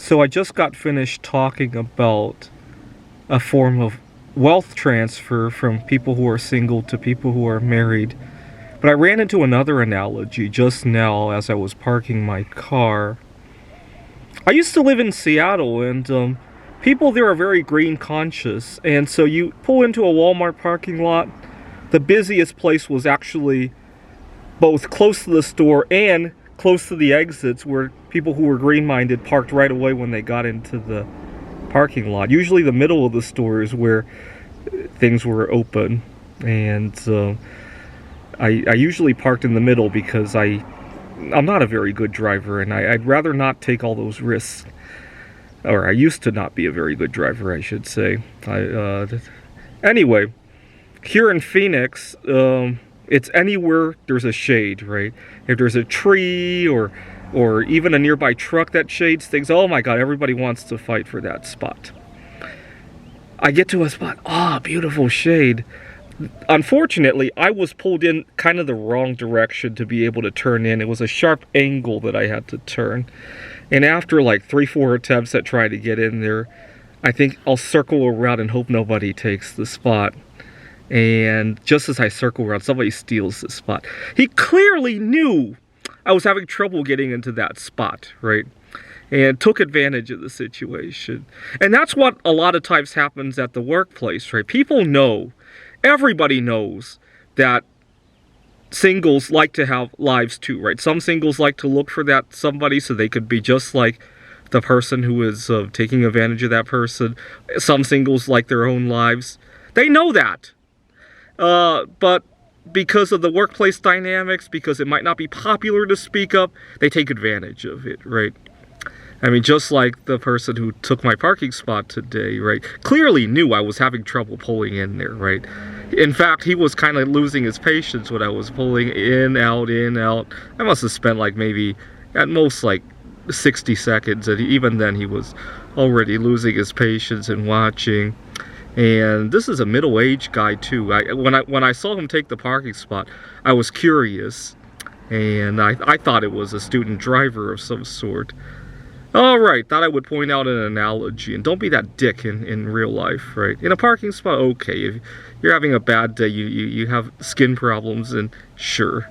So I just got finished talking about a form of wealth transfer from people who are single to people who are married. But I ran into another analogy just now as I was parking my car. I used to live in Seattle, and people there are very green conscious. And so you pull into a Walmart parking lot, the busiest place was actually both close to the store and close to the exits, where people who were green-minded parked right away when they got into the parking lot. Usually the middle of the store is where things were open, and I usually parked in the middle because I'm not a very good driver, and I'd rather not take all those risks. Or I used to not be a very good driver, I should say. Anyway, here in Phoenix, it's anywhere there's a shade, right? If there's a tree or even a nearby truck that shades things, oh my god, everybody wants to fight for that spot. I get to a spot, beautiful shade. Unfortunately, I was pulled in kind of the wrong direction to be able to turn in. It was a sharp angle that I had to turn. And after like 3-4 attempts at trying to get in there, I think I'll circle around and hope nobody takes the spot. And just as I circle around, somebody steals the spot. He clearly knew I was having trouble getting into that spot, right? And took advantage of the situation. And that's what a lot of times happens at the workplace, right? People know, everybody knows that singles like to have lives too, right? Some singles like to look for that somebody so they could be just like the person who is taking advantage of that person. Some singles like their own lives. They know that. But because of the workplace dynamics, because it might not be popular to speak up, they take advantage of it, right? I mean, just like the person who took my parking spot today, right? Clearly knew I was having trouble pulling in there, right? In fact, he was kind of losing his patience when I was pulling in, out, in, out. I must have spent like maybe, at most, like 60 seconds. And even then, he was already losing his patience and watching. And this is a middle-aged guy too. When I saw him take the parking spot, I was curious, and I thought it was a student driver of some sort. Alright, thought I would point out an analogy, and don't be that dick in real life, right? In a parking spot, okay, if you're having a bad day, you have skin problems, and sure.